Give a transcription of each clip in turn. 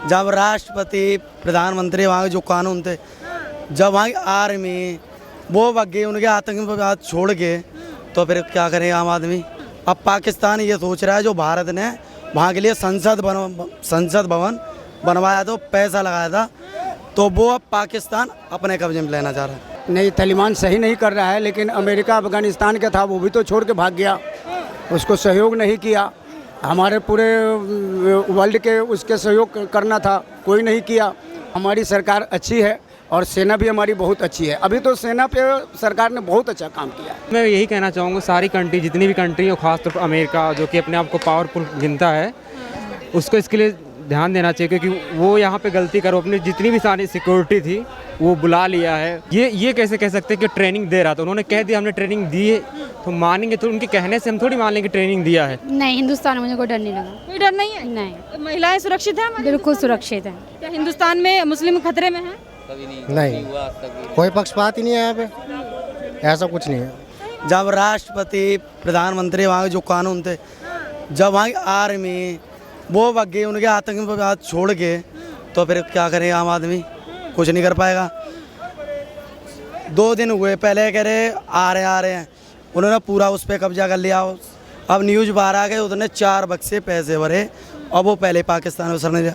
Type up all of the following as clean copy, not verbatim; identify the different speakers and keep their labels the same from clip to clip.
Speaker 1: जब राष्ट्रपति प्रधानमंत्री वहाँ के जो कानून थे, जब वहाँ की आर्मी वो भाग गई उनके आतंकवाद छोड़ के, तो फिर क्या करे आम आदमी। अब पाकिस्तान ये सोच रहा है जो भारत ने वहाँ के लिए संसद भवन बनवाया था, पैसा लगाया था, तो वो अब पाकिस्तान अपने कब्जे में लेना चाह रहा है।
Speaker 2: नहीं, तालिबान सही नहीं कर रहा है, लेकिन अमेरिका अफगानिस्तान का था वो भी तो छोड़ के भाग गया, उसको सहयोग नहीं किया। हमारे पूरे वर्ल्ड के उसके सहयोग करना था, कोई नहीं किया। हमारी सरकार अच्छी है और सेना भी हमारी बहुत अच्छी है। अभी तो सेना पे सरकार ने बहुत अच्छा काम किया है।
Speaker 3: मैं यही कहना चाहूँगा सारी कंट्री, जितनी भी कंट्री है, खासतौर पर अमेरिका जो कि अपने आप को पावरफुल गिनता है, उसको इसके लिए ध्यान देना चाहिए, क्योंकि वो यहाँ पे गलती करो, अपनी जितनी भी सारी सिक्योरिटी थी वो बुला लिया है। ये कैसे कह सकते हैं कि ट्रेनिंग दे रहा था, उन्होंने कह दिया हमने ट्रेनिंग दी है तो मानेंगे, तो उनके कहने से हम थोड़ी मान लेंगे ट्रेनिंग दिया है।
Speaker 4: नहीं, हिंदुस्तान में मुझे कोई डर नहीं लगा।
Speaker 5: कोई डर नहीं है?
Speaker 4: नहीं,
Speaker 5: महिलाएं सुरक्षित हैं?
Speaker 4: बिल्कुल सुरक्षित है।
Speaker 5: क्या हिंदुस्तान में मुस्लिम खतरे में हैं?
Speaker 6: नहीं, कोई पक्षपात ही नहीं है यहाँ पे, ऐसा कुछ नहीं है।
Speaker 1: जब राष्ट्रपति प्रधानमंत्री वहाँ के जो कानून थे, जब वहाँ की आर्मी वो भाग गई उनके आतंकवाद छोड़ के, तो फिर क्या करे आम आदमी, कुछ नहीं कर पाएगा। 2 दिन हुए, पहले कह रहे आ रहे हैं, उन्होंने पूरा उस पर कब्जा कर लिया। अब न्यूज़ बाहर आ गए, उन्होंने 4 बक्से पैसे भरे और वो पहले पाकिस्तान में सरने दिया।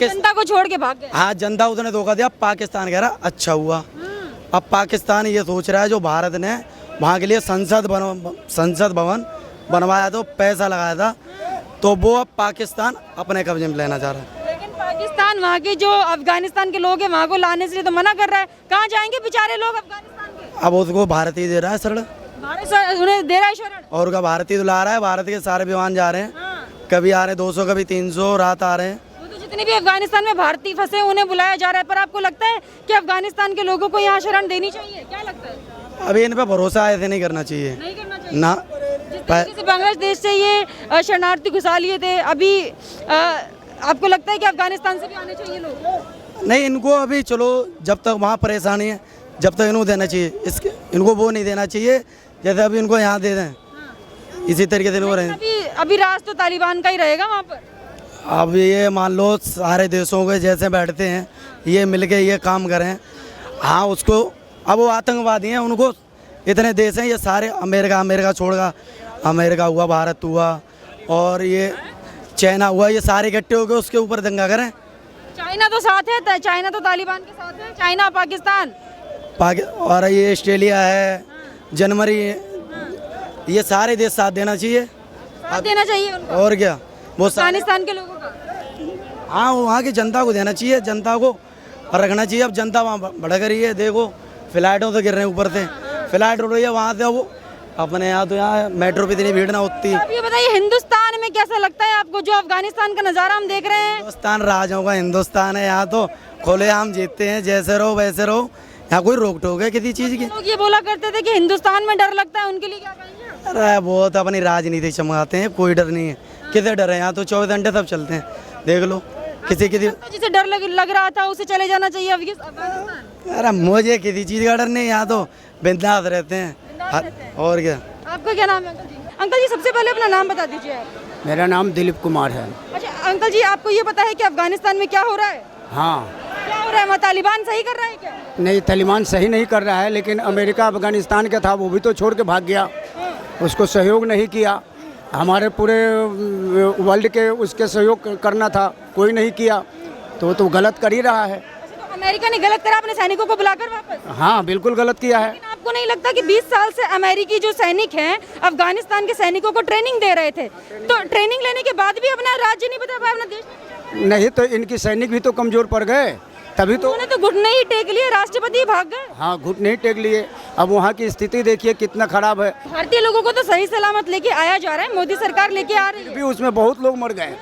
Speaker 5: जनता को छोड़ के भाग गए।
Speaker 1: हाँ, जनता उसने धोखा दिया, पाकिस्तान कह रहा अच्छा हुआ। अब पाकिस्तान ये सोच रहा है जो भारत ने वहाँ के लिए संसद भवन बनवाया था, पैसा लगाया था, तो वो अब पाकिस्तान अपने कब्जे में लेना चाह रहा है।
Speaker 5: लेकिन पाकिस्तान वहाँ के जो अफगानिस्तान के लोग हैं वहाँ को लाने से तो मना कर रहा है। कहाँ जाएंगे बेचारे लोग अफगानिस्तान के?
Speaker 1: अब उसको भारत ही दे रहा है शरण,
Speaker 5: भारत उन्हें दे रहा है शरण,
Speaker 1: और का भारत ही ला रहा है। भारत के सारे विमान जा रहे हैं, कभी आ रहे 200, कभी 300 रात आ रहे हैं।
Speaker 5: तो जितने भी अफगानिस्तान में भारतीय फंसे हैं उन्हें बुलाया जा रहा है, पर आपको लगता है कि अफगानिस्तान के लोगों को यहाँ शरण देनी चाहिए? क्या लगता है?
Speaker 1: अभी इन पर भरोसा ऐसे नहीं करना चाहिए,
Speaker 5: नहीं करना चाहिए
Speaker 1: ना।
Speaker 5: जिस तरीके से बांग्लादेश से ये शरणार्थी घुसा लिए थे, अभी आपको लगता है कि अफगानिस्तान से भी आने चाहिए लोग?
Speaker 1: नहीं, इनको अभी चलो जब तक वहाँ परेशानी है, जब तक इनको देना चाहिए, इसके इनको वो नहीं देना चाहिए जैसे अभी इनको यहाँ दे दें, इसी तरीके से इनको रहे।
Speaker 5: अभी राज तो तालिबान का ही रहेगा वहाँ पर।
Speaker 1: अब ये मान लो सारे देशों के जैसे बैठते हैं, ये मिलके ये काम करें। हाँ, उसको अब वो आतंकवादी हैं, उनको इतने देश हैं, ये सारे अमेरिका छोड़गा, अमेरिका हुआ, भारत हुआ और ये चाइना हुआ, ये सारे इकट्ठे हो गए उसके ऊपर दंगा करें।
Speaker 5: चाइना तो साथ है, चाइना तो तालिबान के साथ है, चाइना पाकिस्तान
Speaker 1: और ये ऑस्ट्रेलिया है, जनवरी, ये सारे देश साथ देना चाहिए,
Speaker 5: साथ देना चाहिए उनको।
Speaker 1: और क्या, वो
Speaker 5: अफगानिस्तान के लोगों का।
Speaker 1: हाँ, वहाँ की जनता को देना चाहिए, जनता को रखना चाहिए। अब जनता वहाँ भड़क रही है, देखो फ्लाइटों से गिर रहे हैं ऊपर से, फ्लाइट उड़ रही है वहाँ से। वो अपने यहाँ तो यहाँ मेट्रो पे इतनी भीड़ ना होती।
Speaker 5: अब ये बताइए हिंदुस्तान में कैसा लगता है आपको, जो अफगानिस्तान का नज़ारा हम देख रहे हैं?
Speaker 1: हिंदुस्तान राजाओं का हिंदुस्तान है, यहाँ तो खुलेआम जीतते हैं, जैसे रहो वैसे रहो, यहाँ कोई रोक टोक है किसी चीज़ की?
Speaker 5: लोग ये बोला करते थे कि हिंदुस्तान में डर लगता है, उनके लिए क्या कहेंगे?
Speaker 1: अरे वो तो अपनी राजनीति चमकाते हैं, कोई डर नहीं है, किसे डर है? यहाँ तो 24 घंटे सब चलते हैं, देख लो। किसी
Speaker 5: जिसे डर लग रहा था उसे चले जाना चाहिए अफगानिस्तान।
Speaker 1: अरे मुझे किसी चीज़ का डर नहीं, यहाँ तो बिंदास रहते हैं। और क्या?
Speaker 5: आपका क्या नाम है अंकल जी? अंकल जी सबसे पहले अपना नाम बता दीजिए आप।
Speaker 2: मेरा नाम दिलीप कुमार है।
Speaker 5: अच्छा अंकल जी, आपको ये पता है कि अफगानिस्तान में क्या हो रहा है?
Speaker 2: हाँ।
Speaker 5: क्या हो रहा है? तालिबान सही कर रहा है क्या?
Speaker 2: नहीं, तालिबान सही नहीं कर रहा है, लेकिन अमेरिका अफगानिस्तान का था वो भी तो छोड़ के भाग गया, उसको सहयोग नहीं किया। हमारे पूरे वर्ल्ड के उसके सहयोग करना था, कोई नहीं किया, तो गलत कर ही रहा है।
Speaker 5: तो अमेरिका ने गलत करा अपने सैनिकों को बुलाकर वापस?
Speaker 2: हाँ, बिल्कुल गलत किया है।
Speaker 5: लेकिन आपको नहीं लगता कि 20 साल से अमेरिकी जो सैनिक हैं अफगानिस्तान के सैनिकों को ट्रेनिंग दे रहे थे, तो ट्रेनिंग लेने के बाद भी अपना राज्य नहीं बता पाया, अपना देश
Speaker 2: नहीं, तो इनकी सैनिक भी तो कमजोर पड़ गए, तभी तो
Speaker 5: उन्होंने तो घुटने ही टेक लिए, राष्ट्रपति भाग गए।
Speaker 2: हाँ, घुटने ही टेक लिए। अब वहाँ की स्थिति देखिए कितना खराब है।
Speaker 5: भारतीय लोगों को तो सही सलामत लेके आया जा रहा है, मोदी सरकार लेके आ रही है,
Speaker 2: भी उसमें बहुत लोग मर गए।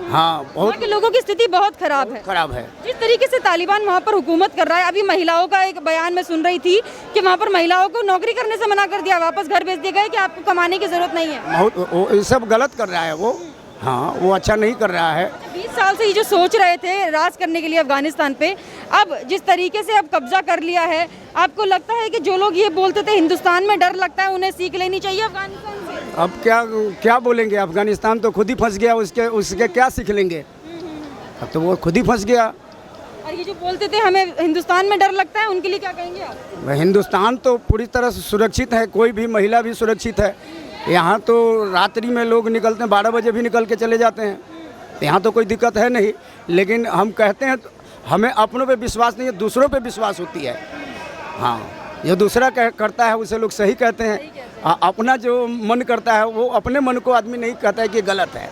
Speaker 2: हाँ, बहुत
Speaker 5: वहाँ के लोगों की स्थिति बहुत खराब है। जिस तरीके से तालिबान वहाँ पर हुकूमत कर रहा है, अभी महिलाओं का एक बयान में सुन रही थी कि वहाँ पर महिलाओं को नौकरी करने से मना कर दिया, वापस घर भेज दिया गया कि आपको कमाने की जरूरत नहीं है।
Speaker 2: बहुत सब गलत कर रहा है वो। हाँ, वो अच्छा नहीं कर रहा है।
Speaker 5: 20 साल से ये जो सोच रहे थे राज करने के लिए अफगानिस्तान पे, अब जिस तरीके से अब कब्जा कर लिया है, आपको लगता है कि जो लोग ये बोलते थे हिंदुस्तान में डर लगता है, उन्हें सीख लेनी चाहिए अफगानिस्तान से?
Speaker 2: अब क्या बोलेंगे, अफगानिस्तान तो खुद ही फंस गया, उसके क्या सीख लेंगे। अब तो वो खुद ही फंस गया।
Speaker 5: और ये जो बोलते थे हमें हिंदुस्तान में डर लगता है, उनके लिए क्या कहेंगे आप?
Speaker 2: हिंदुस्तान तो पूरी तरह से सुरक्षित है, कोई भी महिला भी सुरक्षित है। यहाँ तो रात्रि में लोग निकलते हैं, 12 बजे भी निकल के चले जाते हैं, यहाँ तो कोई दिक्कत है नहीं। लेकिन हम कहते हैं हमें अपनों पे विश्वास नहीं है, दूसरों पे विश्वास होती है। हाँ, जो दूसरा करता है उसे लोग सही कहते हैं। अपना जो मन करता है वो अपने मन को आदमी नहीं कहता है कि गलत है।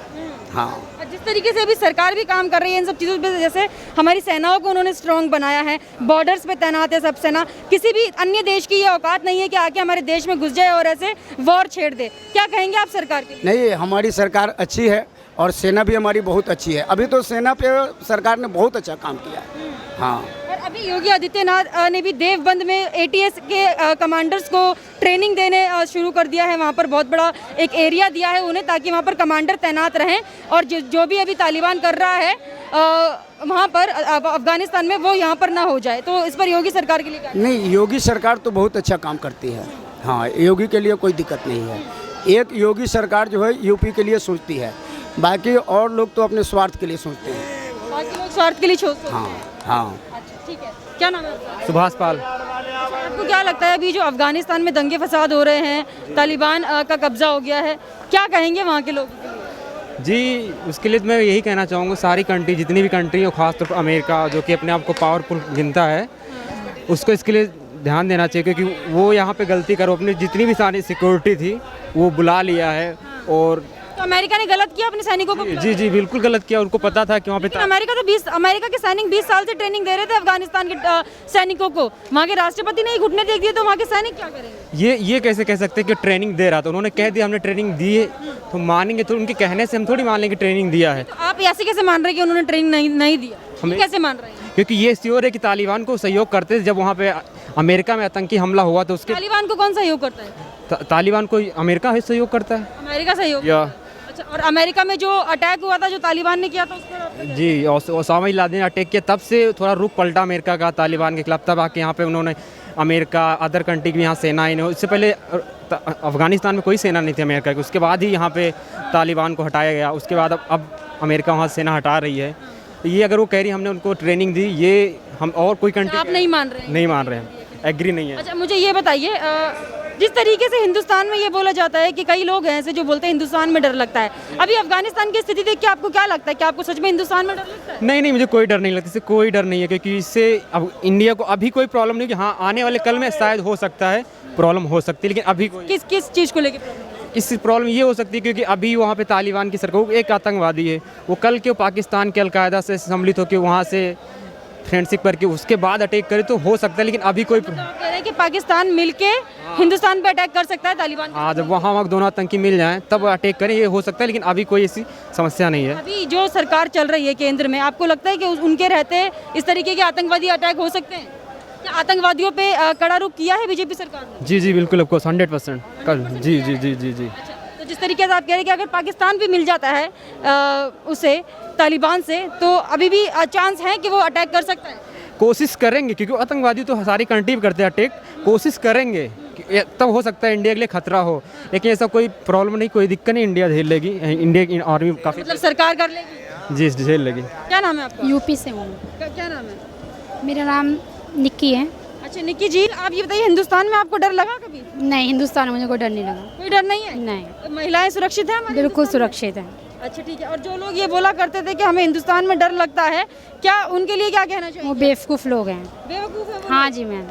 Speaker 2: हाँ,
Speaker 5: और जिस तरीके से अभी सरकार भी काम कर रही है इन सब चीज़ों पे, जैसे हमारी सेनाओं को उन्होंने स्ट्रॉन्ग बनाया है, बॉर्डर्स पे तैनात है सब सेना, किसी भी अन्य देश की ये औकात नहीं है कि आके हमारे देश में घुस जाए और ऐसे वॉर छेड़ दे। क्या कहेंगे आप सरकार के लिए?
Speaker 2: नहीं, हमारी सरकार अच्छी है और सेना भी हमारी बहुत अच्छी है। अभी तो सेना पे सरकार ने बहुत अच्छा काम किया है। हाँ,
Speaker 5: और अभी योगी आदित्यनाथ ने भी देवबंद में ATS के कमांडर्स को ट्रेनिंग देने शुरू कर दिया है। वहाँ पर बहुत बड़ा एक एरिया दिया है उन्हें, ताकि वहाँ पर कमांडर तैनात रहें और जो भी अभी तालिबान कर रहा है वहाँ पर अफगानिस्तान में, वो यहाँ पर ना हो जाए। तो इस पर योगी सरकार के लिए क्या?
Speaker 2: नहीं, योगी सरकार तो बहुत अच्छा काम करती है। हाँ, योगी के लिए कोई दिक्कत नहीं है। एक योगी सरकार जो है यूपी के लिए सोचती है, बाकी और लोग तो अपने स्वार्थ के लिए सोचते हैं।
Speaker 5: बाकी लोग स्वार्थ के लिए सोचते हैं।
Speaker 2: हाँ हाँ।
Speaker 5: अच्छा, ठीक है। क्या नाम है आपका?
Speaker 3: सुभाष पाल।
Speaker 5: आपको क्या लगता है अभी जो अफगानिस्तान में दंगे फसाद हो रहे हैं, तालिबान का कब्जा हो गया है, क्या कहेंगे वहाँ के लोगों के लिए?
Speaker 3: जी, उसके लिए मैं यही कहना चाहूँगा, सारी कंट्री, जितनी भी कंट्री हो, खासतौर पर अमेरिका जो कि अपने आप को पावरफुल गिनता है, उसको इसके लिए ध्यान देना चाहिए, क्योंकि वो यहाँ पे गलती करो, अपनी जितनी भी सारी सिक्योरिटी थी वो बुला लिया है। और
Speaker 5: तो अमेरिका ने गलत किया अपने सैनिकों को?
Speaker 3: जी जी बिल्कुल गलत किया, उनको पता था कि वहाँ पे
Speaker 5: अमेरिका के सैनिक 20 साल से ट्रेनिंग दे रहे थे अफगानिस्तान के सैनिकों को। वहाँ के राष्ट्रपति ने ही घुटने टेक दिए, तो वहाँ के सैनिक क्या करेंगे?
Speaker 3: ये कैसे कह सकते हैं कि ट्रेनिंग दे रहा था? उन्होंने कह दिया हमने ट्रेनिंग दी है, तो मानेंगे? तो उनके कहने से हम थोड़ी मान लेंगे ट्रेनिंग दिया है।
Speaker 5: तो आप ऐसे कैसे मान रहे हैं कि उन्होंने ट्रेनिंग नहीं दिया?
Speaker 3: हमें
Speaker 5: कैसे मान रहे हैं?
Speaker 3: क्योंकि ये श्योर है कि तालिबान को सहयोग करते थे। जब वहाँ पे अमेरिका में आतंकी हमला हुआ तो उसके
Speaker 5: तालिबान को कौन सहयोग करता है?
Speaker 3: तालिबान को अमेरिका ही सहयोग करता है।
Speaker 5: अमेरिका सहयोग? अच्छा, और अमेरिका में जो अटैक हुआ था, जो तालिबान ने किया था, उसको
Speaker 3: जी, ओसामा बिन लादेन अटैक किया, तब से थोड़ा रुख पलटा अमेरिका का तालिबान के खिलाफ। तब आके यहाँ पे उन्होंने अमेरिका, अदर कंट्री की यहाँ सेना आई नहीं। इससे पहले अफगानिस्तान में कोई सेना नहीं थी अमेरिका की, उसके बाद ही यहाँ पे तालिबान को हटाया गया। उसके बाद अब अमेरिका वहाँ सेना हटा रही है। ये अगर वो कह रही हमने उनको ट्रेनिंग दी, ये हम और कोई कंट्री
Speaker 5: आप नहीं मान रहे हैं?
Speaker 3: नहीं मान रहे हैं, एग्री नहीं है।
Speaker 5: अच्छा, मुझे ये बताइए, जिस तरीके से हिंदुस्तान में ये बोला जाता है कि कई लोग हैं ऐसे जो बोलते हैं हिंदुस्तान में डर लगता है, अभी अफगानिस्तान की स्थिति देख के आपको क्या लगता है कि आपको सच में हिंदुस्तान में डर लगता है?
Speaker 3: नहीं, मुझे कोई डर नहीं लगता, इससे कोई डर नहीं है, क्योंकि इससे अब इंडिया को अभी कोई प्रॉब्लम नहीं कि हाँ आने वाले कल में शायद हो सकता है प्रॉब्लम हो सकती है, लेकिन अभी कोई
Speaker 5: किस चीज़ को लेकर प्रॉब्लम?
Speaker 3: इस प्रॉब्लम ये हो सकती है क्योंकि अभी वहाँ पे तालिबान की सरकार, एक आतंकवादी है, वो कल के पाकिस्तान के अलकायदा से सम्मिलित होकर वहाँ से फ्रेंडशिप करके उसके बाद अटैक करे तो हो सकता है, लेकिन अभी कोई
Speaker 5: तो आप कह रहे हैं कि पाकिस्तान मिलके हिंदुस्तान पे अटैक कर सकता है तालिबान?
Speaker 3: हाँ, जब वहाँ दोनों आतंकी मिल जाएं तब अटैक करें, ये हो सकता है, लेकिन अभी कोई ऐसी समस्या नहीं है।
Speaker 5: अभी जो सरकार चल रही है केंद्र में, आपको लगता है कि उनके रहते इस तरीके के आतंकवादी अटैक हो सकते हैं? क्या आतंकवादियों पे कड़ा रुख किया है बीजेपी सरकार ने?
Speaker 3: जी बिल्कुल, ऑफकोर्स 100% कर। जी।
Speaker 5: अच्छा, तो जिस तरीके से आप कह रहे हैं कि अगर पाकिस्तान भी मिल जाता है उसे तालिबान से, तो अभी भी चांस है कि वो अटैक कर सकता है?
Speaker 3: कोशिश करेंगे, क्योंकि आतंकवादी तो सारी कंट्री करते हैं अटैक, कोशिश करेंगे, तब हो सकता है इंडिया के लिए खतरा हो, लेकिन ऐसा कोई प्रॉब्लम नहीं, कोई दिक्कत नहीं, इंडिया झेल लेगी, इंडिया की आर्मी काफ़ी,
Speaker 5: मतलब सरकार कर लेगी?
Speaker 3: जी झेल लेगी।
Speaker 5: क्या नाम है आपका?
Speaker 4: यूपी से हूँ।
Speaker 5: क्या नाम है?
Speaker 4: मेरा नाम निक्की है।
Speaker 5: अच्छा निक्की जी, आप ये बताइए, हिंदुस्तान में आपको डर लगा कभी?
Speaker 4: नहीं, हिंदुस्तान में मुझे कोई डर नहीं लगा।
Speaker 5: कोई डर नहीं है?
Speaker 4: नहीं,
Speaker 5: महिलाएं सुरक्षित हैं हमारे?
Speaker 4: बिल्कुल सुरक्षित है।
Speaker 5: अच्छा ठीक है। और जो लोग ये बोला करते थे कि हमें हिंदुस्तान में डर लगता है, क्या उनके लिए क्या कहना चाहिए?
Speaker 4: वो बेवकूफ़ लोग हैं।
Speaker 5: बेवकूफ़ है वो?
Speaker 4: हाँ जी मैम,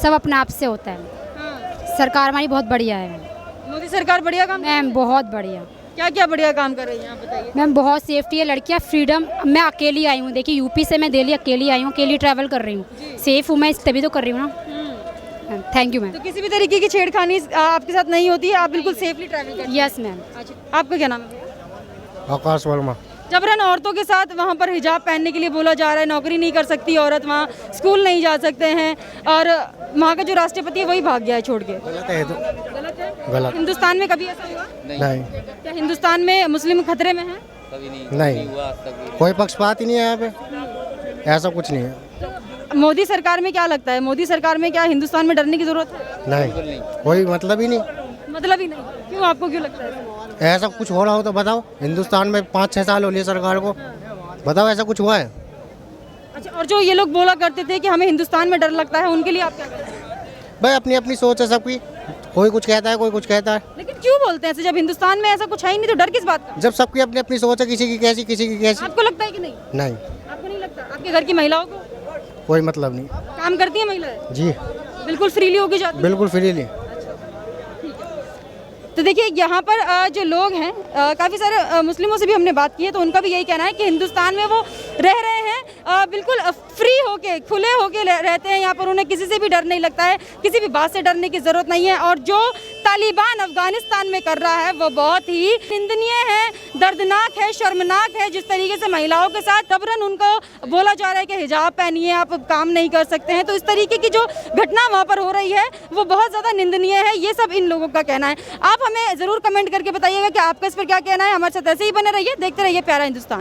Speaker 4: सब अपने आप से होता है।
Speaker 5: हाँ।
Speaker 4: सरकार हमारी बहुत बढ़िया है
Speaker 5: मोदी सरकार बढ़िया काम?
Speaker 4: मैम बहुत बढ़िया।
Speaker 5: क्या क्या बढ़िया काम कर रही है, आप बताइए।
Speaker 4: मैम बहुत सेफ्टी है, लड़कियाँ फ्रीडम। मैं अकेली आई हूँ, देखिए यूपी से मैं दिल्ली अकेली आई हूँ, अकेली ट्रैवल कर रही हूँ, सेफ हूँ मैं, तभी तो कर रही हूँ ना। Thank you ma'am.
Speaker 5: तो किसी भी तरीके की छेड़खानी आपके साथ नहीं होती है, आप बिल्कुल सेफली ट्रैवल करते हैं?
Speaker 4: Yes ma'am.
Speaker 5: अच्छा, आपका क्या नाम है?
Speaker 6: आकाश वर्मा।
Speaker 5: जबरन औरतों के साथ वहाँ पर हिजाब पहनने के लिए बोला जा रहा है, नौकरी नहीं कर सकती औरत, वहाँ स्कूल नहीं जा सकते हैं, और वहाँ का जो राष्ट्रपति है वही भाग गया है छोड़ के।
Speaker 6: गलत है, तो
Speaker 5: गलत है?
Speaker 6: गलत।
Speaker 5: हिंदुस्तान में कभी ऐसा हुआ?
Speaker 6: नहीं
Speaker 5: क्या हिंदुस्तान में मुस्लिम खतरे में है?
Speaker 6: नहीं, कोई पक्षपात ही नहीं है यहाँ पे, ऐसा कुछ नहीं है।
Speaker 5: मोदी सरकार में क्या लगता है, मोदी सरकार में क्या हिंदुस्तान में डरने की जरूरत है?
Speaker 6: नहीं, कोई मतलब ही नहीं।
Speaker 5: मतलब ही नहीं? क्यों, आपको क्यों लगता है?
Speaker 6: ऐसा कुछ हो रहा हो तो बताओ। हिंदुस्तान में 5-6 साल हो लिए सरकार को, बताओ ऐसा कुछ हुआ है?
Speaker 5: अच्छा, और जो ये लोग बोला करते थे कि हमें हिंदुस्तान में डर लगता है, उनके लिए आप क्या कहते हैं?
Speaker 6: भाई अपनी अपनी सोच है सबकी, कोई कुछ कहता है कोई कुछ कहता है।
Speaker 5: लेकिन क्यों बोलते हैं ऐसे? जब हिंदुस्तान में ऐसा कुछ है ही नहीं तो डर किस बात का?
Speaker 6: जब सबकी अपनी अपनी सोच है, किसी की कैसी किसी की कैसी।
Speaker 5: आपको लगता है कि नहीं?
Speaker 6: नहीं,
Speaker 5: आपको नहीं लगता? आपके घर की महिलाओं को
Speaker 6: कोई मतलब नहीं।
Speaker 5: काम करती है महिलाएं?
Speaker 6: जी
Speaker 5: बिल्कुल फ्रीली होके जाती है?
Speaker 6: बिल्कुल फ्रीली।
Speaker 5: तो देखिए यहाँ पर जो लोग हैं, काफ़ी सारे मुस्लिमों से भी हमने बात की है, तो उनका भी यही कहना है कि हिंदुस्तान में वो रह रहे हैं, बिल्कुल फ्री होके, खुले होके रहते हैं। यहाँ पर उन्हें किसी से भी डर नहीं लगता है, किसी भी बात से डरने की ज़रूरत नहीं है। और जो तालिबान अफगानिस्तान में कर रहा है वो बहुत ही निंदनीय है, दर्दनाक है, शर्मनाक है। जिस तरीके से महिलाओं के साथ जबरन उनको बोला जा रहा है कि हिजाब पहनिए, आप काम नहीं कर सकते हैं, तो इस तरीके की जो घटना वहाँ पर हो रही है वो बहुत ज़्यादा निंदनीय है। ये सब इन लोगों का कहना है। आप हमें ज़रूर कमेंट करके बताइएगा कि आपका इस पर क्या कहना है। हमारे साथ ऐसे ही बने रहिए, देखते रहिए प्यारा हिंदुस्तान।